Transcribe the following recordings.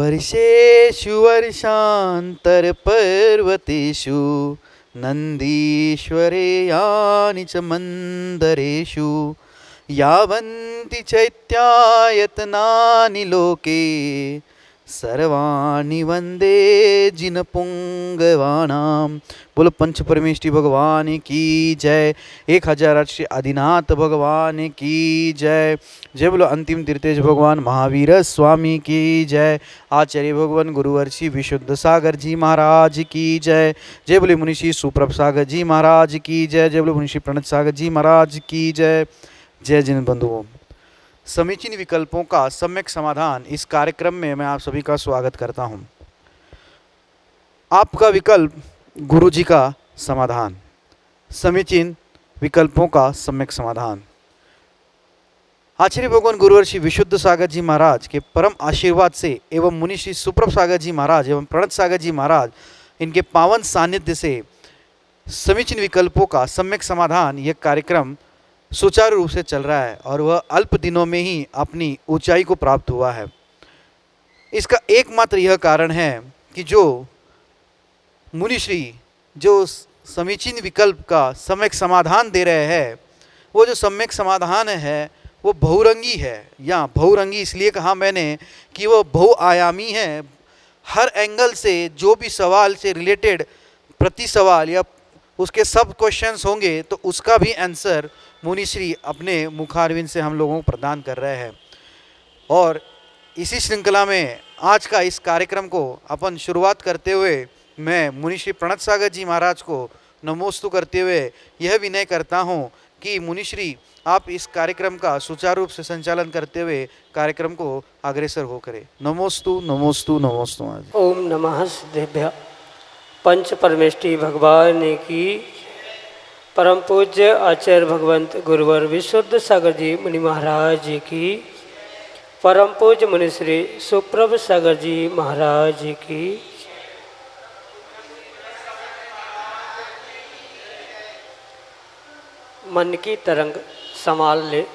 वर्षेषु वर्षान्तरपर्वतेषु नन्दीश्वरे यानि च मन्दरेषु यावन्ति चैत्यायतनानि लोके सर्वाणि वन्दे जिनपुङ्गवानां। बोलो पंच परमेष्टि भगवान की जय। 1008 श्री आदिनाथ भगवान की जय। जय बोलो अंतिम तीर्थेश भगवान महावीर स्वामी की जय। आचार्य भगवान गुरुवर्षि विशुद्ध सागर जी महाराज की जय। जय बोले मुनिषि सुप्रभ सागर जी महाराज की जय। जय बोले मुनिषि प्रणत सागर जी महाराज की जय। जय जिन बंधुओं, समीचीन विकल्पों का सम्यक समाधान इस कार्यक्रम में मैं आप सभी का स्वागत करता हूं। आपका विकल्प गुरु जी का समाधान, समीचीन विकल्पों का सम्यक समाधान। आचार्य भगवान गुरुवर्षि विशुद्ध सागर जी महाराज के परम आशीर्वाद से एवं मुनि श्री सुप्रभ सागर जी महाराज एवं प्रणत सागर जी महाराज इनके पावन सानिध्य से समीचीन विकल्पों का सम्यक समाधान यह कार्यक्रम सुचारू रूप से चल रहा है और वह अल्प दिनों में ही अपनी ऊंचाई को प्राप्त हुआ है। इसका एकमात्र यह कारण है कि जो मुनिश्री जो समीचीन विकल्प का सम्यक समाधान दे रहे हैं, वो जो सम्यक समाधान है वो बहुरंगी है। या बहुरंगी इसलिए कहा मैंने कि वो बहुआयामी है। हर एंगल से जो भी सवाल से रिलेटेड प्रति सवाल या उसके सब क्वेश्चंस होंगे तो उसका भी आंसर मुनिश्री अपने मुखारविंद से हम लोगों को प्रदान कर रहे हैं। और इसी श्रृंखला में आज का इस कार्यक्रम को अपन शुरुआत करते हुए मैं मुनिश्री प्रणत सागर जी महाराज को नमोस्तु करते हुए यह विनय करता हूँ कि मुनिश्री आप इस कार्यक्रम का सुचारू रूप से संचालन करते हुए कार्यक्रम को अग्रसर हो करें। नमोस्तु नमोस्तु नमोस्तु। ओम नमः सिद्धेभ्य। पंच परमेष्टि भगवान की परम पूज्य आचार्य भगवंत गुरुवर विशुद्ध सागर जी मुनि महाराज जी की, परम पूज्य मुनि श्री सुप्रभ सागर जी महाराज जी की। मन की तरंग संभाल ले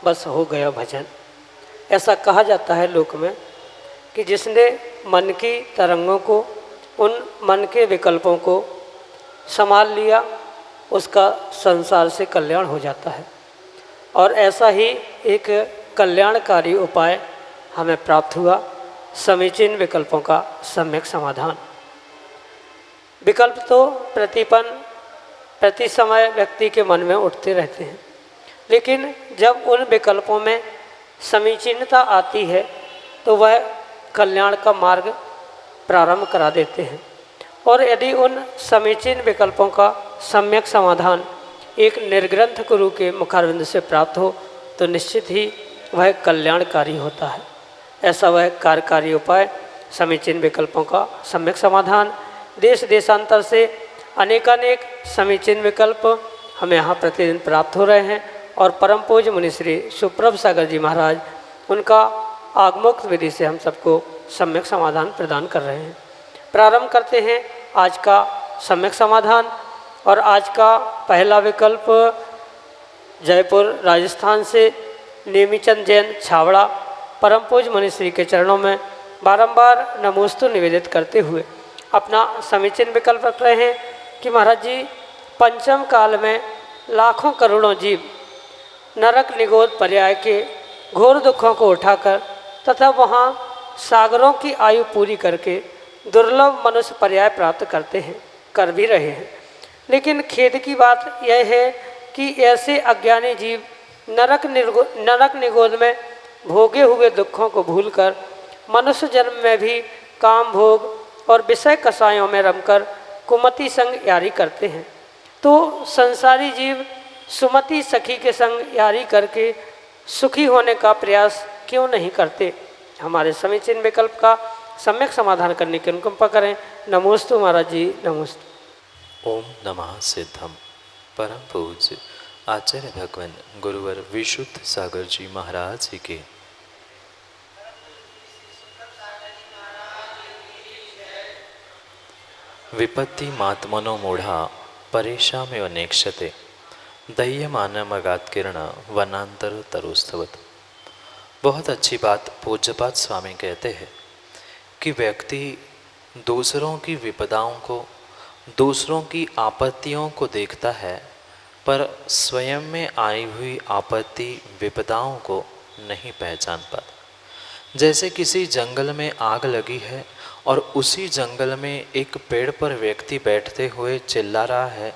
बस हो गया भजन। ऐसा कहा जाता है लोक में कि जिसने मन की तरंगों को, उन मन के विकल्पों को संभाल लिया उसका संसार से कल्याण हो जाता है। और ऐसा ही एक कल्याणकारी उपाय हमें प्राप्त हुआ, समीचीन विकल्पों का सम्यक समाधान। विकल्प तो प्रति समय व्यक्ति के मन में उठते रहते हैं, लेकिन जब उन विकल्पों में समीचीनता आती है तो वह कल्याण का मार्ग प्रारंभ करा देते हैं। और यदि उन समीचीन विकल्पों का सम्यक समाधान एक निर्ग्रंथ गुरु के मुखारविंद से प्राप्त हो तो निश्चित ही वह कल्याणकारी होता है। ऐसा वह कार्यकारी उपाय समीचीन विकल्पों का सम्यक समाधान। देश देशांतर से अनेकानेक समीचीन विकल्प हमें यहाँ प्रतिदिन प्राप्त हो रहे हैं और परम पूज्य मुनि श्री सुप्रभ सागर जी महाराज उनका आगमोक्त विधि से हम सबको सम्यक समाधान प्रदान कर रहे हैं। प्रारंभ करते हैं आज का सम्यक समाधान। और आज का पहला विकल्प जयपुर राजस्थान से नेमीचंद जैन छावड़ा परम पूज्य मुनि श्री के चरणों में बारंबार नमोस्तु निवेदित करते हुए अपना समीचीन विकल्प रख रहे हैं कि महाराज जी, पंचम काल में लाखों करोड़ों जीव नरक निगोद पर्याय के घोर दुखों को उठाकर तथा वहाँ सागरों की आयु पूरी करके दुर्लभ मनुष्य पर्याय प्राप्त करते हैं, कर भी रहे हैं। लेकिन खेद की बात यह है कि ऐसे अज्ञानी जीव नरक निगोद में भोगे हुए दुखों को भूलकर मनुष्य जन्म में भी काम भोग और विषय कसायों में रमकर कुमति संग यारी करते हैं। तो संसारी जीव सुमति सखी के संग यारी करके सुखी होने का प्रयास क्यों नहीं करते। हमारे समीचीन विकल्प का सम्यक समाधान करने की अनुकंपा करें। नमोस्तु महाराज जी, नमोस्तु। ओम नमः सिद्धम। परम पूज्य आचार्य भगवान गुरुवर विशुद्ध सागर जी महाराज जी के विपत्ति मात्मनो मूढ़ा परेशामेव नेक्षते दह्यमानमगात्किरण वनांतर तरुस्तवत। बहुत अच्छी बात पूज्यपाद स्वामी कहते हैं कि व्यक्ति दूसरों की विपदाओं को, दूसरों की आपत्तियों को देखता है, पर स्वयं में आई हुई आपत्ति विपदाओं को नहीं पहचान पाता। जैसे किसी जंगल में आग लगी है और उसी जंगल में एक पेड़ पर व्यक्ति बैठते हुए चिल्ला रहा है,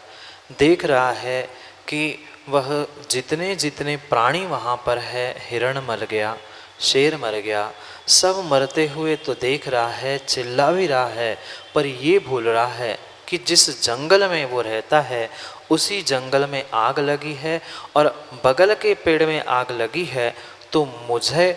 देख रहा है कि वह जितने जितने प्राणी वहाँ पर है, हिरण मर गया, शेर मर गया, सब मरते हुए तो देख रहा है, चिल्ला भी रहा है, पर ये भूल रहा है कि जिस जंगल में वो रहता है उसी जंगल में आग लगी है और बगल के पेड़ में आग लगी है, तो मुझे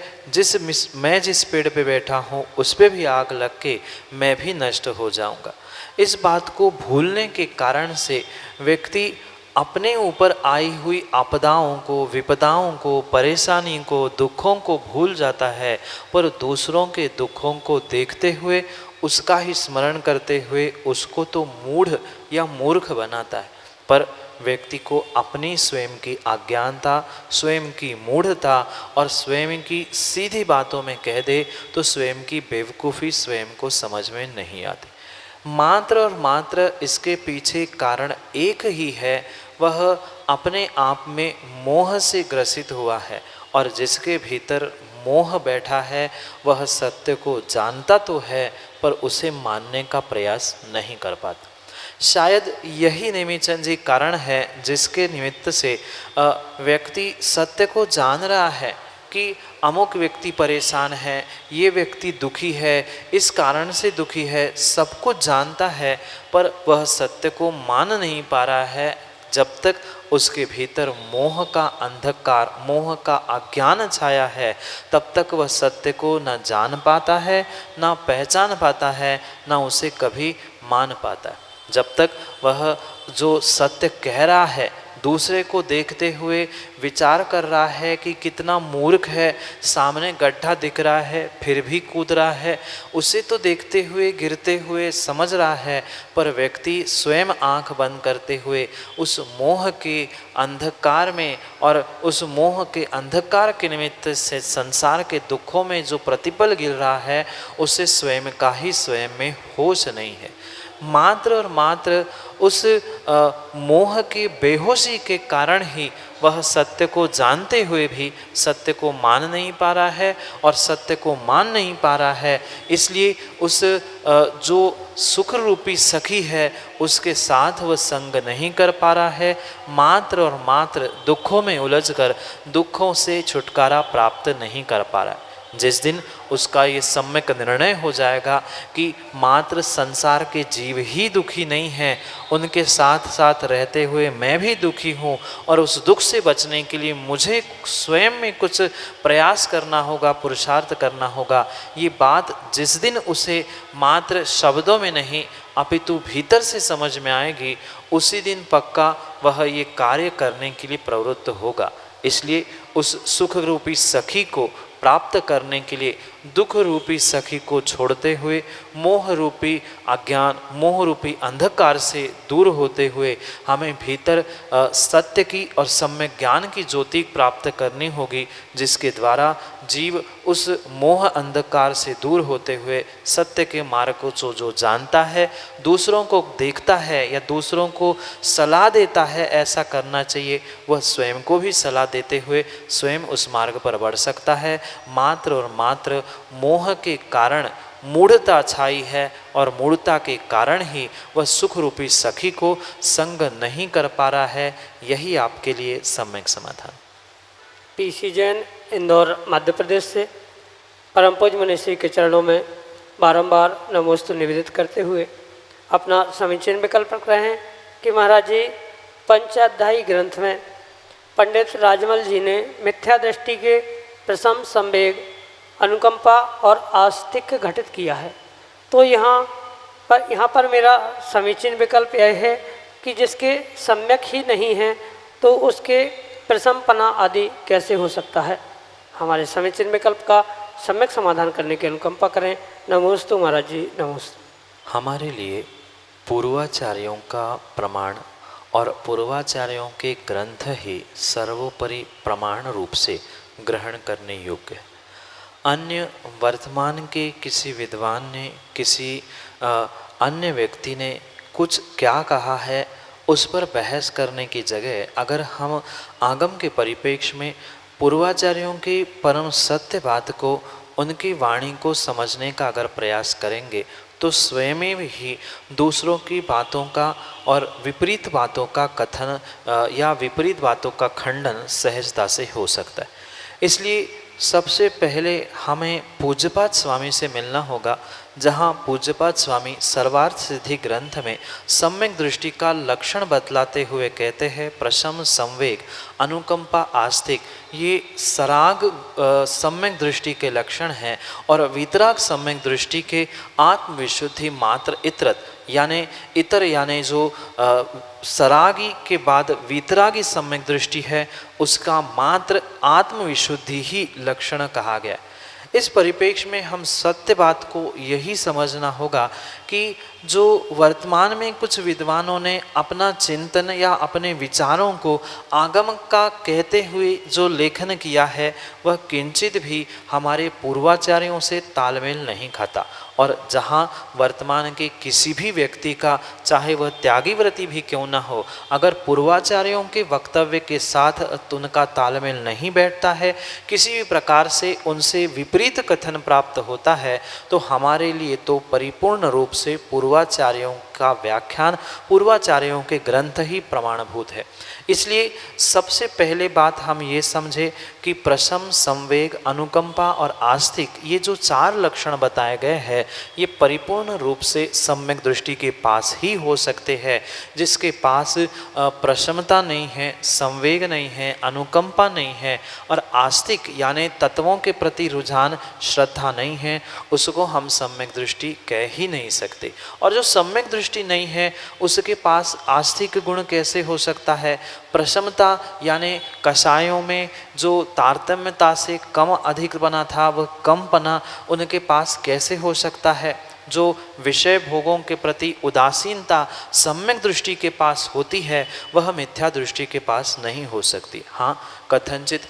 मैं जिस पेड़ पे बैठा हूँ उस पे भी आग लग के मैं भी नष्ट हो जाऊँगा। इस बात को भूलने के कारण से व्यक्ति अपने ऊपर आई हुई आपदाओं को, विपदाओं को, परेशानी को, दुखों को भूल जाता है, पर दूसरों के दुखों को देखते हुए, उसका ही स्मरण करते हुए उसको तो मूढ़ या मूर्ख बनाता है। पर व्यक्ति को अपनी स्वयं की अज्ञानता, स्वयं की मूढ़ता और स्वयं की सीधी बातों में कह दे तो स्वयं की बेवकूफ़ी स्वयं को समझ में नहीं आती। मात्र और मात्र इसके पीछे कारण एक ही है, वह अपने आप में मोह से ग्रसित हुआ है, और जिसके भीतर मोह बैठा है वह सत्य को जानता तो है पर उसे मानने का प्रयास नहीं कर पाता। शायद यही नेमिचंद जी कारण है जिसके निमित्त से व्यक्ति सत्य को जान रहा है कि अमुक व्यक्ति परेशान है, ये व्यक्ति दुखी है, इस कारण से दुखी है, सब कुछ जानता है, पर वह सत्य को मान नहीं पा रहा है। जब तक उसके भीतर मोह का अंधकार, मोह का अज्ञान छाया है, तब तक वह सत्य को न जान पाता है, न पहचान पाता है, न उसे कभी मान पाता है। जब तक वह जो सत्य कह रहा है दूसरे को देखते हुए विचार कर रहा है कि कितना मूर्ख है, सामने गड्ढा दिख रहा है फिर भी कूद रहा है, उसे तो देखते हुए गिरते हुए समझ रहा है, पर व्यक्ति स्वयं आंख बंद करते हुए उस मोह के अंधकार में और उस मोह के अंधकार के निमित्त से संसार के दुखों में जो प्रतिपल गिर रहा है, उसे स्वयं का ही स्वयं में होश नहीं है। मात्र और मात्र उस मोह की बेहोशी के कारण ही वह सत्य को जानते हुए भी सत्य को मान नहीं पा रहा है, और सत्य को मान नहीं पा रहा है इसलिए उस जो सुख रूपी सखी है उसके साथ वह संग नहीं कर पा रहा है। मात्र और मात्र दुखों में उलझकर दुखों से छुटकारा प्राप्त नहीं कर पा रहा है। जिस दिन उसका ये सम्यक निर्णय हो जाएगा कि मात्र संसार के जीव ही दुखी नहीं हैं, उनके साथ साथ रहते हुए मैं भी दुखी हूँ, और उस दुख से बचने के लिए मुझे स्वयं में कुछ प्रयास करना होगा, पुरुषार्थ करना होगा, ये बात जिस दिन उसे मात्र शब्दों में नहीं अपितु भीतर से समझ में आएगी, उसी दिन पक्का वह ये कार्य करने के लिए प्रवृत्त होगा। इसलिए उस सुख रूपी सखी को प्राप्त करने के लिए दुख रूपी सखी को छोड़ते हुए मोह रूपी अज्ञान, मोह रूपी अंधकार से दूर होते हुए हमें भीतर सत्य की और सम्यक ज्ञान की ज्योति प्राप्त करनी होगी, जिसके द्वारा जीव उस मोह अंधकार से दूर होते हुए सत्य के मार्ग को जो जानता है, दूसरों को देखता है या दूसरों को सलाह देता है ऐसा करना चाहिए, वह स्वयं को भी सलाह देते हुए स्वयं उस मार्ग पर बढ़ सकता है। मात्र और मात्र मोह के कारण मूढ़ता छाई है, और मूढ़ता के कारण ही वह सुख रूपी सखी को संग नहीं कर पा रहा है। यही आपके लिए सम्यक समाधान। पीसी जैन, इंदौर, मध्य प्रदेश से परम पूज्य मुनिश्री के चरणों में बारंबार नमोस्तु निवेदित करते हुए अपना समीचीन विकल्प रख रहे हैं कि महाराज जी पंचाध्यायी ग्रंथ में पंडित राजमल जी ने मिथ्या दृष्टि के प्रशम, संवेग, अनुकंपा और आस्तिक घटित किया है। तो यहाँ पर मेरा समीचीन विकल्प यह है कि जिसके सम्यक ही नहीं है तो उसके प्रशमपना आदि कैसे हो सकता है। हमारे समीचीन विकल्प का सम्यक समाधान करने की अनुकंपा करें। नमोस्तु महाराज जी, नमोस्तु। हमारे लिए पूर्वाचार्यों का प्रमाण और पूर्वाचार्यों के ग्रंथ ही सर्वोपरि प्रमाण रूप से ग्रहण करने योग्य है। अन्य वर्तमान के किसी विद्वान ने, किसी अन्य व्यक्ति ने कुछ क्या कहा है, उस पर बहस करने की जगह अगर हम आगम के परिप्रेक्ष्य में पूर्वाचार्यों की परम सत्य बात को, उनकी वाणी को समझने का अगर प्रयास करेंगे तो स्वयं ही दूसरों की बातों का और विपरीत बातों का कथन या विपरीत बातों का खंडन सहजता से हो सकता है। इसलिए सबसे पहले हमें पूज्यपाद स्वामी से मिलना होगा, जहाँ पूज्यपाद स्वामी सर्वार्थ सिद्धि ग्रंथ में सम्यक दृष्टि का लक्षण बतलाते हुए कहते हैं, प्रशम, संवेग, अनुकंपा, आस्तिक ये सराग सम्यक दृष्टि के लक्षण हैं और वीतराग सम्यक दृष्टि के आत्मविशुद्धि मात्र इतरत यानी जो सरागी के बाद वीतरागी सम्यक दृष्टि है उसका मात्र आत्मविशुद्धि ही लक्षण कहा गया। इस परिप्रेक्ष्य में हम सत्य बात को यही समझना होगा कि जो वर्तमान में कुछ विद्वानों ने अपना चिंतन या अपने विचारों को आगम का कहते हुए जो लेखन किया है वह किंचित भी हमारे पूर्वाचार्यों से तालमेल नहीं खाता। और जहाँ वर्तमान के किसी भी व्यक्ति का, चाहे वह त्यागी व्रती भी क्यों न हो, अगर पूर्वाचार्यों के वक्तव्य के साथ उनका तालमेल नहीं बैठता है, किसी भी प्रकार से उनसे विपरीत कथन प्राप्त होता है, तो हमारे लिए तो परिपूर्ण रूप से पूर्वाचार्यों का व्याख्यान, पूर्वाचार्यों के ग्रंथ ही प्रमाणभूत है। इसलिए सबसे पहले बात हम ये समझे कि प्रशम, संवेग, अनुकंपा और आस्तिक ये जो चार लक्षण बताए गए हैं ये परिपूर्ण रूप से सम्यक दृष्टि के पास ही हो सकते हैं। जिसके पास प्रशमता नहीं है, संवेग नहीं है, अनुकंपा नहीं है और आस्तिक यानी तत्वों के प्रति रुझान, श्रद्धा नहीं है, उसको हम सम्यक दृष्टि कह ही नहीं सकते। और जो सम्यक दृष्टि नहीं है उसके पास आस्तिक गुण कैसे हो सकता है? प्रशमता यानी कषायों में जो तारतम्यता से कम अधिक बना था वह कम पना उनके पास कैसे हो सकता है? जो विषय भोगों के प्रति उदासीनता सम्यक दृष्टि के पास होती है वह मिथ्या दृष्टि के पास नहीं हो सकती। हाँ, कथनचित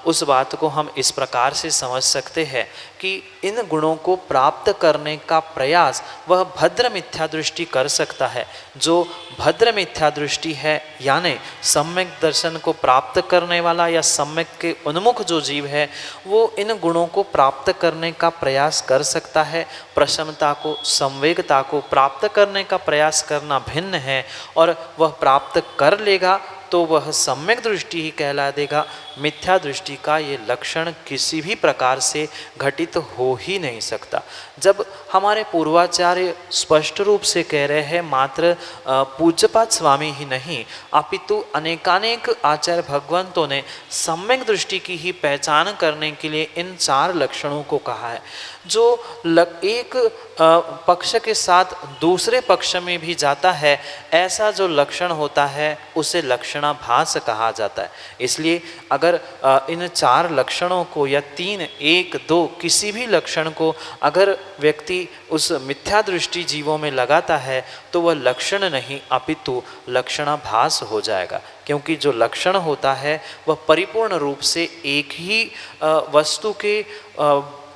उस बात को हम इस प्रकार से समझ सकते हैं कि इन गुणों को प्राप्त करने का प्रयास वह भद्र मिथ्या दृष्टि कर सकता है। जो भद्र मिथ्या दृष्टि है यानी सम्यक दर्शन को प्राप्त करने वाला या सम्यक के उन्मुख जो जीव है वो इन गुणों को प्राप्त करने का प्रयास कर सकता है। प्रशमता को, संवेगता को प्राप्त करने का प्रयास करना भिन्न है और वह प्राप्त कर लेगा तो वह सम्यक दृष्टि ही कहला देगा। मिथ्या दृष्टि का ये लक्षण किसी भी प्रकार से घटित हो ही नहीं सकता। जब हमारे पूर्वाचार्य स्पष्ट रूप से कह रहे हैं, मात्र पूज्यपाद स्वामी ही नहीं अपितु अनेकानेक आचार्य भगवंतों ने सम्यक दृष्टि की ही पहचान करने के लिए इन चार लक्षणों को कहा है। जो एक पक्ष के साथ दूसरे पक्ष में भी जाता है ऐसा जो लक्षण होता है उसे लक्षणाभास कहा जाता है। इसलिए अगर इन चार लक्षणों को या 3, 1, 2 किसी भी लक्षण को अगर व्यक्ति उस मिथ्या दृष्टि जीवों में लगाता है तो वह लक्षण नहीं अपितु लक्षणाभास हो जाएगा। क्योंकि जो लक्षण होता है वह परिपूर्ण रूप से एक ही वस्तु के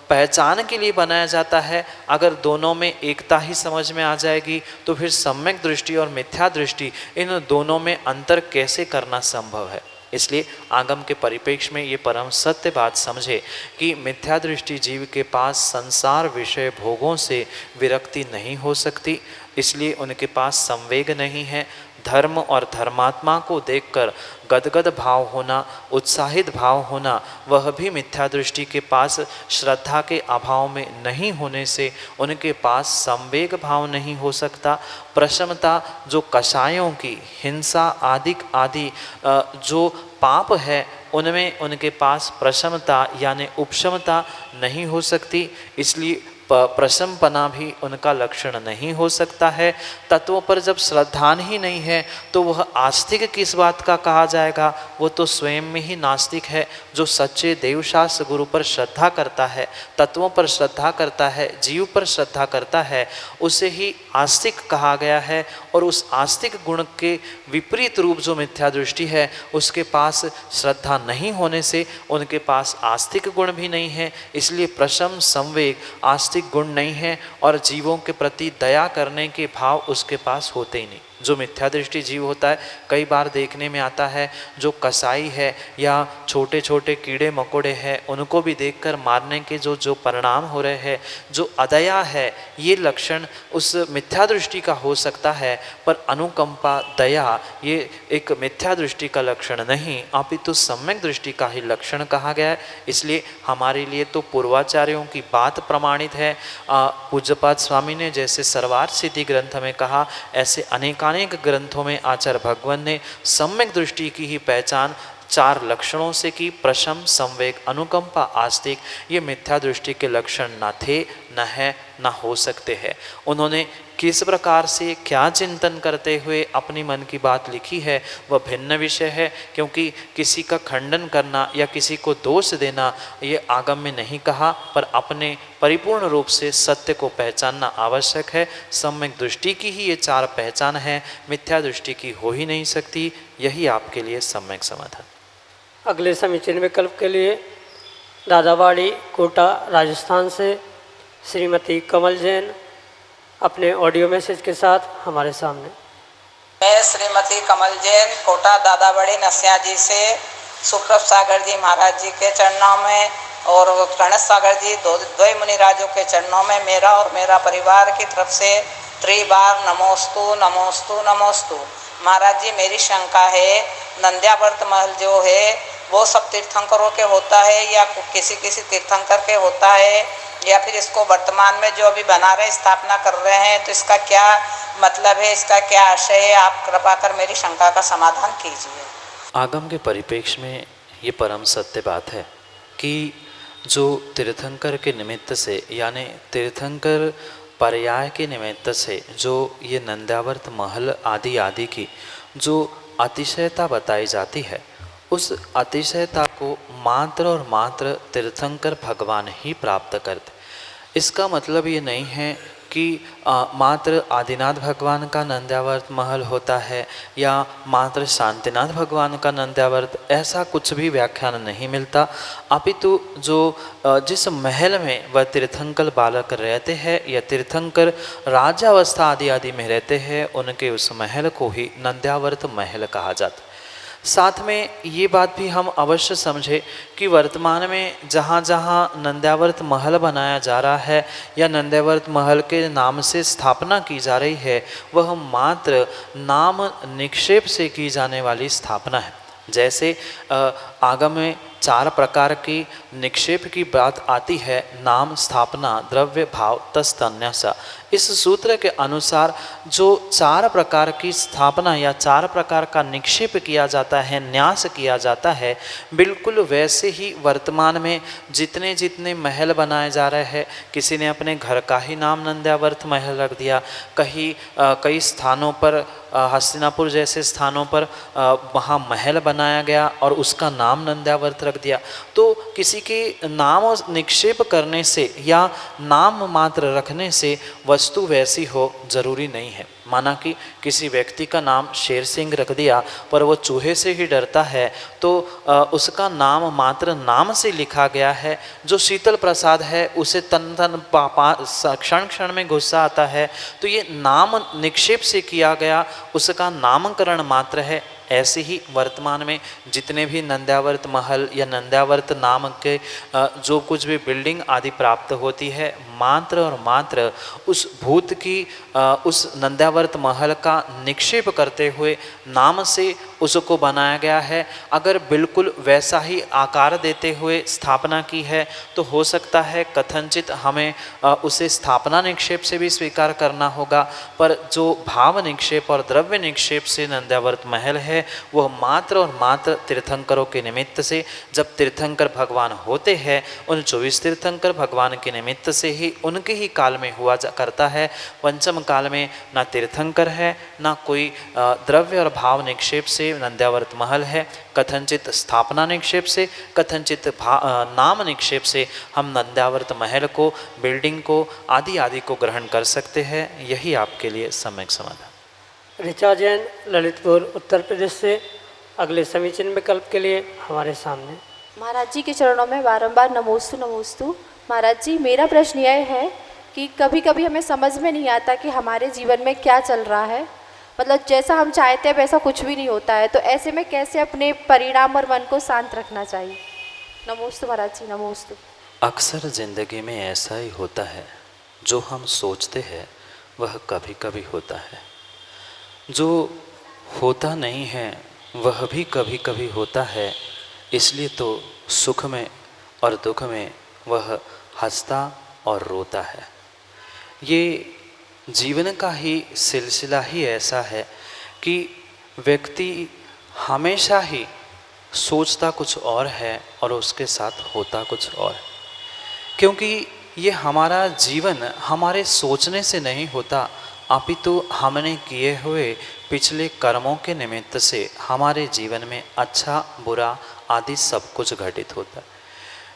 पहचान के लिए बनाया जाता है। अगर दोनों में एकता ही समझ में आ जाएगी तो फिर सम्यक दृष्टि और मिथ्या दृष्टि इन दोनों में अंतर कैसे करना संभव है। इसलिए आगम के परिप्रेक्ष्य में ये परम सत्य बात समझे कि मिथ्या दृष्टि जीव के पास संसार विषय भोगों से विरक्ति नहीं हो सकती, इसलिए उनके पास संवेग नहीं है। धर्म और धर्मात्मा को देखकर गदगद भाव होना, उत्साहित भाव होना, वह भी मिथ्या दृष्टि के पास श्रद्धा के अभाव में नहीं होने से उनके पास संवेग भाव नहीं हो सकता। प्रशमता जो कषायों की हिंसा आदि जो पाप है उनमें उनके पास प्रशमता यानी उपशमता नहीं हो सकती। इसलिए प्रशमपना भी उनका लक्षण नहीं हो सकता है। तत्वों पर जब श्रद्धान ही नहीं है तो वह आस्तिक किस बात का कहा जाएगा? वो तो स्वयं में ही नास्तिक है। जो सच्चे देवशास्त्र गुरु पर श्रद्धा करता है, तत्वों पर श्रद्धा करता है, जीव पर श्रद्धा करता है, उसे ही आस्तिक कहा गया है। और उस आस्तिक गुण के विपरीत रूप जो मिथ्या दृष्टि है, उसके पास श्रद्धा नहीं होने से उनके पास आस्तिक गुण भी नहीं है। इसलिए प्रशम संवेग आस्तिक गुण नहीं है और जीवों के प्रति दया करने के भाव उसके पास होते ही नहीं। जो मिथ्या दृष्टि जीव होता है, कई बार देखने में आता है, जो कसाई है या छोटे छोटे कीड़े मकोड़े हैं, उनको भी देखकर मारने के जो परिणाम हो रहे हैं, जो अदया है, ये लक्षण उस मिथ्या दृष्टि का हो सकता है। पर अनुकंपा, दया, ये एक मिथ्या दृष्टि का लक्षण नहीं, अपितु सम्यक दृष्टि का ही लक्षण कहा गया है। इसलिए हमारे लिए तो पूर्वाचार्यों की बात प्रमाणित है। पूज्यपाद स्वामी ने जैसे सर्वार्थ सिद्धि ग्रंथ में कहा, ऐसे अनेकानेक ग्रंथों में आचार्य भगवान ने सम्यक दृष्टि की ही पहचान 4 लक्षणों से की। प्रशम, संवेग, अनुकंपा, आस्तिक, ये मिथ्या दृष्टि के लक्षण न थे, न है, न हो सकते हैं। उन्होंने किस प्रकार से क्या चिंतन करते हुए अपनी मन की बात लिखी है वह भिन्न विषय है, क्योंकि किसी का खंडन करना या किसी को दोष देना ये आगम में नहीं कहा, पर अपने परिपूर्ण रूप से सत्य को पहचानना आवश्यक है। सम्यक दृष्टि की ही ये 4 पहचान है, मिथ्या दृष्टि की हो ही नहीं सकती। यही आपके लिए सम्यक समाधान। अगले समीचीन विकल्प के लिए दादावाड़ी कोटा राजस्थान से श्रीमती कमल जैन अपने ऑडियो मैसेज के साथ हमारे सामने। मैं श्रीमती कमल जैन कोटा दादाबड़ी नसिया जी से सुप्रभ सागर जी महाराज जी के चरणों में और प्रणत सागर जी द्वय मुनिराजों के चरणों में मेरा और मेरा परिवार की तरफ से त्रिबार नमोस्तु नमोस्तु नमोस्तु। महाराज जी, मेरी शंका है, नंद्यावर्त महल जो है वो सब तीर्थंकरों के होता है या किसी किसी तीर्थंकर के होता है, या फिर इसको वर्तमान में जो अभी बना रहे स्थापना कर रहे हैं, तो इसका क्या मतलब है, इसका क्या आशय है? आप कृपा कर मेरी शंका का समाधान कीजिए। आगम के परिप्रेक्ष्य में ये परम सत्य बात है कि जो तीर्थंकर के निमित्त से, यानी तीर्थंकर पर्याय के निमित्त से जो ये नंद्यावर्त महल आदि आदि की जो अतिशयता बताई जाती है, उस अतिशयता को मात्र और मात्र तीर्थंकर भगवान ही प्राप्त करते। इसका मतलब ये नहीं है कि मात्र आदिनाथ भगवान का नंद्यावर्त महल होता है या मात्र शांतिनाथ भगवान का नंद्यावर्त, ऐसा कुछ भी व्याख्यान नहीं मिलता। अपितु जो जिस महल में वह तीर्थंकर बालक रहते हैं या तीर्थंकर राज्यावस्था आदि आदि में रहते हैं, उनके उस महल को ही नंद्यावर्त महल कहा जाता है। साथ में ये बात भी हम अवश्य समझें कि वर्तमान में जहाँ जहाँ नंद्यावर्त महल बनाया जा रहा है या नंद्यावर्त महल के नाम से स्थापना की जा रही है, वह मात्र नाम निक्षेप से की जाने वाली स्थापना है। जैसे आगम में 4 प्रकार की निक्षेप की बात आती है, नाम, स्थापना, द्रव्य, भाव, तस्तन्यासा। इस सूत्र के अनुसार जो 4 प्रकार की स्थापना या 4 प्रकार का निक्षेप किया जाता है, न्यास किया जाता है, बिल्कुल वैसे ही वर्तमान में जितने जितने महल बनाए जा रहे हैं, किसी ने अपने घर का ही नाम नंद्यावर्त महल रख दिया, कई स्थानों पर हस्तिनापुर जैसे स्थानों पर वहाँ महल बनाया गया और उसका नाम नंद्यावर्त रख दिया। तो किसी के नाम निक्षेप करने से या नाम मात्र रखने से वस्तु वैसी हो जरूरी नहीं है। माना कि किसी व्यक्ति का नाम शेर सिंह रख दिया पर वो चूहे से ही डरता है, तो उसका नाम मात्र नाम से लिखा गया है। जो शीतल प्रसाद है उसे तन क्षण क्षण में गुस्सा आता है, तो ये नाम निक्षेप से किया गया, उसका नामकरण मात्र है। ऐसे ही वर्तमान में जितने भी नंद्यावर्त महल या नंद्यावर्त नाम के जो कुछ भी बिल्डिंग आदि प्राप्त होती है, मात्र और मात्र उस भूत की उस नंद्यावर्त महल का निक्षेप करते हुए नाम से उसको बनाया गया है। अगर बिल्कुल वैसा ही आकार देते हुए स्थापना की है तो हो सकता है कथनचित हमें उसे स्थापना निक्षेप से भी स्वीकार करना होगा, पर जो भाव निक्षेप और द्रव्य निक्षेप से नंद्यावर्त महल है वह मात्र और मात्र तीर्थंकरों के निमित्त से, जब तीर्थंकर भगवान होते हैं उन 24 तीर्थंकर भगवान के निमित्त से ही ही उनके ही काल में हुआ करता है। पंचम काल में ना तीर्थंकर है, ना कोई द्रव्य और भाव निक्षेप से नंद्यावर्त महल है, कथनचित स्थापना निक्षेप से, कथनचित नाम निक्षेप से हम नंद्यावर्त महल को, बिल्डिंग को, आदि आदि को ग्रहण कर सकते हैं। यही आपके लिए सम्यक समाधान। ऋचा जैन ललितपुर उत्तर प्रदेश से अगले समीचीन विकल्प के लिए हमारे सामने। महाराज जी के चरणों में बारंबार नमोस्तु नमोस्तु। महाराज जी, मेरा प्रश्न यह है कि कभी कभी हमें समझ में नहीं आता कि हमारे जीवन में क्या चल रहा है, मतलब जैसा हम चाहते हैं वैसा कुछ भी नहीं होता है, तो ऐसे में कैसे अपने परिणाम और मन को शांत रखना चाहिए। नमोस्तु महाराज जी, नमोस्तु। अक्सर ज़िंदगी में ऐसा ही होता है, जो हम सोचते हैं वह कभी कभी होता है, जो होता नहीं है वह भी कभी कभी होता है। इसलिए तो सुख में और दुख में वह हंसता और रोता है। ये जीवन का ही सिलसिला ही ऐसा है कि व्यक्ति हमेशा ही सोचता कुछ और है और उसके साथ होता कुछ और है, क्योंकि ये हमारा जीवन हमारे सोचने से नहीं होता, अपितु हमने किए हुए पिछले कर्मों के निमित्त से हमारे जीवन में अच्छा बुरा आदि सब कुछ घटित होता है।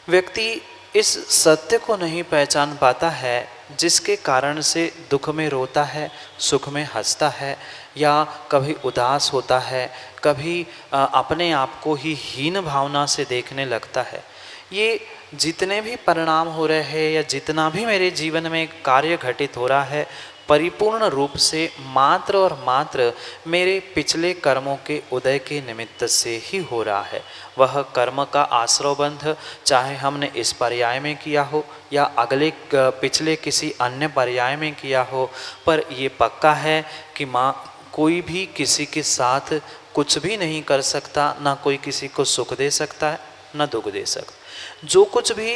व्यक्ति इस सत्य को नहीं पहचान पाता है, जिसके कारण से दुख में रोता है, सुख में हंसता है, या कभी उदास होता है, कभी अपने आप को ही हीन भावना से देखने लगता है। ये जितने भी परिणाम हो रहे हैं या जितना भी मेरे जीवन में कार्य घटित हो रहा है, परिपूर्ण रूप से मात्र और मात्र मेरे पिछले कर्मों के उदय के निमित्त से ही हो रहा है। वह कर्म का आश्रवबंध चाहे हमने इस पर्याय में किया हो या अगले पिछले किसी अन्य पर्याय में किया हो, पर ये पक्का है कि कोई भी किसी के साथ कुछ भी नहीं कर सकता, ना कोई किसी को सुख दे सकता है ना दुख दे सकता। जो कुछ भी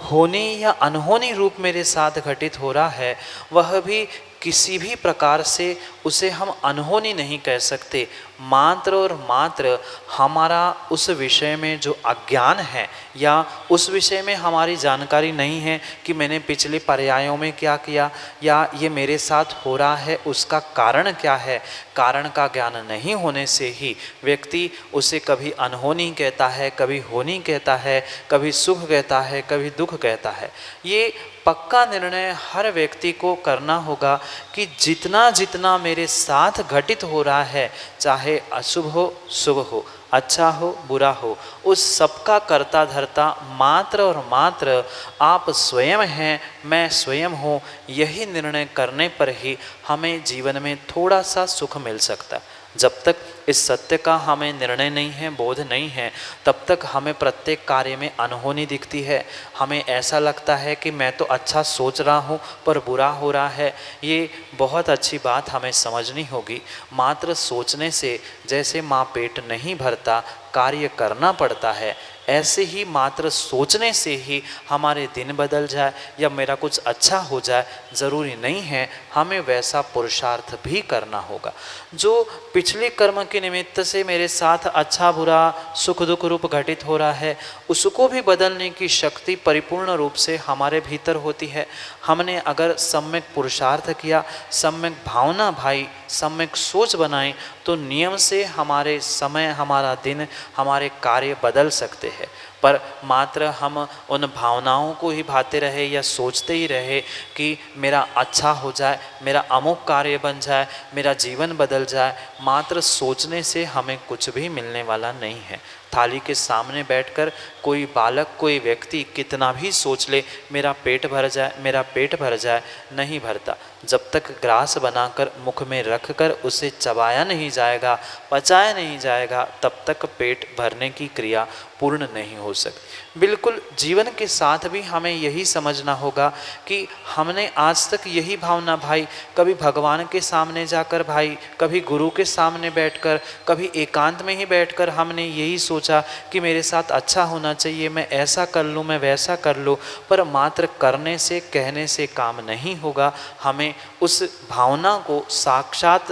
होनी या अनहोनी रूप मेरे साथ घटित हो रहा है, वह भी किसी भी प्रकार से उसे हम अनहोनी नहीं कह सकते। मात्र और मात्र हमारा उस विषय में जो अज्ञान है या उस विषय में हमारी जानकारी नहीं है कि मैंने पिछले पर्यायों में क्या किया या ये मेरे साथ हो रहा है उसका कारण क्या है, कारण का ज्ञान नहीं होने से ही व्यक्ति उसे कभी अनहोनी कहता है, कभी होनी कहता है, कभी सुख कहता है, कभी दुख कहता है। ये पक्का निर्णय हर व्यक्ति को करना होगा कि जितना जितना मेरे साथ घटित हो रहा है, चाहे अशुभ हो शुभ हो, अच्छा हो बुरा हो, उस सबका कर्ता धर्ता मात्र और मात्र आप स्वयं हैं, मैं स्वयं हूँ। यही निर्णय करने पर ही हमें जीवन में थोड़ा सा सुख मिल सकता है। जब तक इस सत्य का हमें निर्णय नहीं है, बोध नहीं है, तब तक हमें प्रत्येक कार्य में अनहोनी दिखती है। हमें ऐसा लगता है कि मैं तो अच्छा सोच रहा हूँ पर बुरा हो रहा है। ये बहुत अच्छी बात हमें समझनी होगी। मात्र सोचने से जैसे माँ पेट नहीं भरता, कार्य करना पड़ता है, ऐसे ही मात्र सोचने से ही हमारे दिन बदल जाए या मेरा कुछ अच्छा हो जाए ज़रूरी नहीं है। हमें वैसा पुरुषार्थ भी करना होगा। जो पिछले कर्म के निमित्त से मेरे साथ अच्छा बुरा सुख दुख रूप घटित हो रहा है, उसको भी बदलने की शक्ति परिपूर्ण रूप से हमारे भीतर होती है। हमने अगर सम्यक पुरुषार्थ किया, सम्यक भावना भाई, सम्यक सोच बनाई, तो नियम से हमारे समय, हमारा दिन, हमारे कार्य बदल सकते हैं। पर मात्र हम उन भावनाओं को ही भाते रहे या सोचते ही रहे कि मेरा अच्छा हो जाए, मेरा अमुक कार्य बन जाए, मेरा जीवन बदल जाए, मात्र सोचने से हमें कुछ भी मिलने वाला नहीं है। थाली के सामने बैठकर कोई बालक, कोई व्यक्ति कितना भी सोच ले मेरा पेट भर जाए, मेरा पेट भर जाए, नहीं भरता। जब तक ग्रास बनाकर मुख में रखकर उसे चबाया नहीं जाएगा, पचाया नहीं जाएगा, तब तक पेट भरने की क्रिया पूर्ण नहीं हो सकती। बिल्कुल जीवन के साथ भी हमें यही समझना होगा कि हमने आज तक यही भावना भाई, कभी भगवान के सामने जाकर भाई, कभी गुरु के सामने बैठकर, कभी एकांत में ही बैठकर हमने यही सोचा कि मेरे साथ अच्छा होना चाहिए, मैं ऐसा कर लूँ, मैं वैसा कर लूँ। पर मात्र करने से, कहने से काम नहीं होगा। हमें उस भावना को साक्षात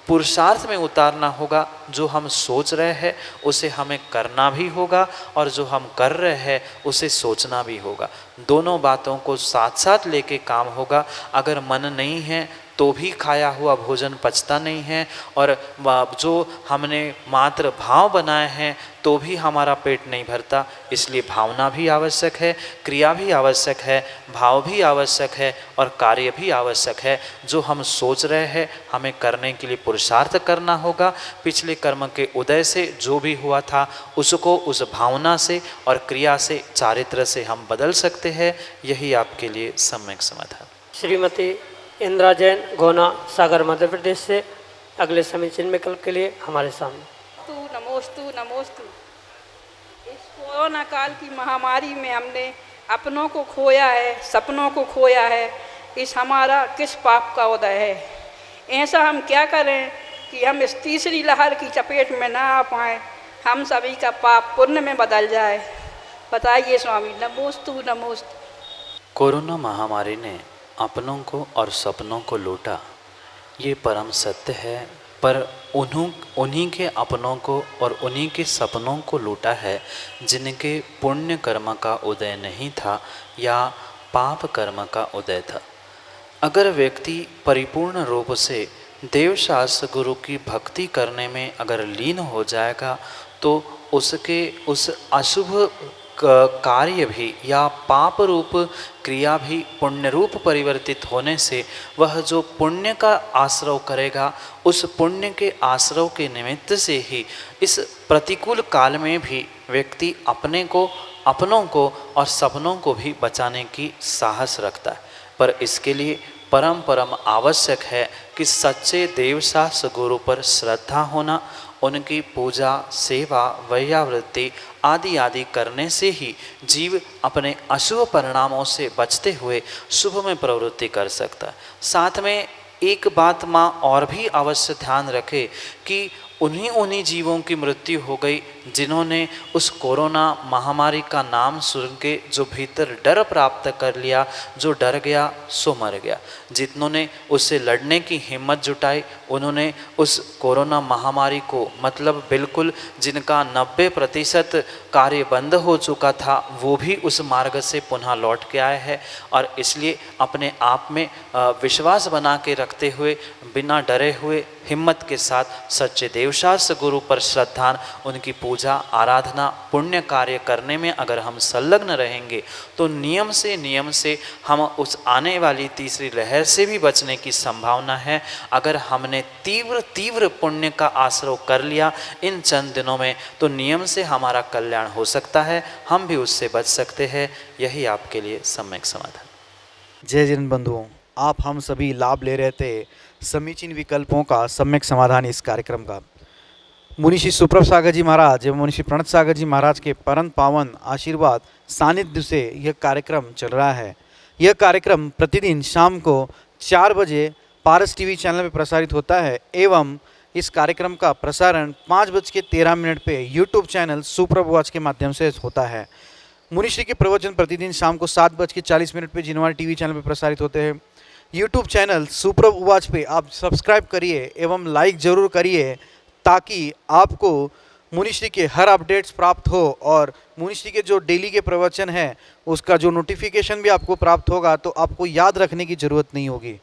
पुरुषार्थ में उतारना होगा। जो हम सोच रहे हैं उसे हमें करना भी होगा और जो हम कर रहे हैं उसे सोचना भी होगा। दोनों बातों को साथ साथ लेके काम होगा। अगर मन नहीं है तो भी खाया हुआ भोजन पचता नहीं है, और जो हमने मात्र भाव बनाए हैं तो भी हमारा पेट नहीं भरता। इसलिए भावना भी आवश्यक है, क्रिया भी आवश्यक है, भाव भी आवश्यक है और कार्य भी आवश्यक है। जो हम सोच रहे हैं हमें करने के लिए पुरुषार्थ करना होगा। पिछले कर्म के उदय से जो भी हुआ था उसको उस भावना से और क्रिया से, चारित्र से हम बदल सकते हैं। यही आपके लिए सम्यक समाधान। श्रीमती इंदिरा जैन, गोना, सागर, मध्य प्रदेश से अगले समीचीन विकल्प के लिए हमारे सामने। नमोस्तु नमोस्तु। इस कोरोना काल की महामारी में हमने अपनों को खोया है, सपनों को खोया है। इस हमारा किस पाप का उदय है? ऐसा हम क्या करें कि हम इस तीसरी लहर की चपेट में ना आ पाएँ, हम सभी का पाप पुण्य में बदल जाए। बताइए स्वामी। नमोस्तु नमोस्तु। कोरोना महामारी ने अपनों को और सपनों को लूटा, ये परम सत्य है। पर उन्हीं के अपनों को और उन्हीं के सपनों को लूटा है जिनके पुण्य कर्म का उदय नहीं था या पाप कर्म का उदय था। अगर व्यक्ति परिपूर्ण रूप से देवशास्त्र गुरु की भक्ति करने में अगर लीन हो जाएगा तो उसके उस अशुभ कार्य भी या पाप रूप क्रिया भी पुण्य रूप परिवर्तित होने से वह जो पुण्य का आश्रव करेगा उस पुण्य के आश्रव के निमित्त से ही इस प्रतिकूल काल में भी व्यक्ति अपने को, अपनों को और सपनों को भी बचाने की साहस रखता है। पर इसके लिए परम आवश्यक है कि सच्चे देवशास्त्र गुरु पर श्रद्धा होना, उनकी पूजा, सेवा, वैयावृत्ति आदि करने से ही जीव अपने अशुभ परिणामों से बचते हुए शुभ में प्रवृत्ति कर सकता है। साथ में एक बात माँ और भी अवश्य ध्यान रखे कि उन्हीं जीवों की मृत्यु हो गई जिन्होंने उस कोरोना महामारी का नाम सुन के जो भीतर डर प्राप्त कर लिया, जो डर गया सो मर गया। जितनों ने उससे लड़ने की हिम्मत जुटाई उन्होंने उस कोरोना महामारी को, मतलब बिल्कुल जिनका 90% कार्य बंद हो चुका था वो भी उस मार्ग से पुनः लौट के आए हैं। और इसलिए अपने आप में विश्वास बना के रखते हुए बिना डरे हुए हिम्मत के साथ सच्चे देवशास्त्र गुरु पर श्रद्धा, उनकी पूजा आराधना पुण्य कार्य करने में अगर हम संलग्न रहेंगे तो नियम से हम उस आने वाली तीसरी लहर से भी बचने की संभावना है। अगर हमने तीव्र पुण्य का आश्रय कर लिया इन चंद दिनों में तो नियम से हमारा कल्याण हो सकता है, हम भी उससे बच सकते हैं। यही आपके लिए सम्यक समाधान। जय जिन बंधुओं, आप हम सभी लाभ ले रहे थे समीचीन विकल्पों का सम्यक समाधान इस कार्यक्रम का। मुनि श्री सुप्रभ सागर जी महाराज एवं मुनि श्री प्रणत सागर जी महाराज के परम पावन आशीर्वाद सानिध्य से यह कार्यक्रम चल रहा है। यह कार्यक्रम प्रतिदिन शाम को 4 बजे पारस टीवी चैनल पर प्रसारित होता है एवं इस कार्यक्रम का प्रसारण 5:13 पे यूट्यूब चैनल सुप्रभ वॉच के माध्यम से होता है। मुनिश्री के प्रवचन प्रतिदिन शाम को 7:40 पे जिनवार टीवी चैनल पर प्रसारित होते हैं। यूट्यूब चैनल सुप्रभ वॉच पे आप सब्सक्राइब करिए एवं लाइक ज़रूर करिए ताकि आपको मुनिश्री के हर अपडेट्स प्राप्त हो और मुनिश्री के जो डेली के प्रवचन हैं उसका जो नोटिफिकेशन भी आपको प्राप्त होगा तो आपको याद रखने की ज़रूरत नहीं होगी।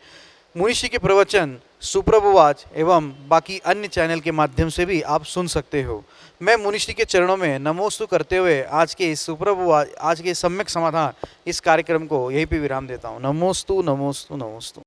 मुनिश्री के प्रवचन सुप्रभ वॉच एवं बाकी अन्य चैनल के माध्यम से भी आप सुन सकते हो। मैं मुनिश्री के चरणों में नमोस्तु करते हुए आज के सुप्रभ वॉच, आज के सम्यक समाधान इस कार्यक्रम को यहीं पे विराम देता हूँ। नमोस्तु नमोस्तु नमोस्तु।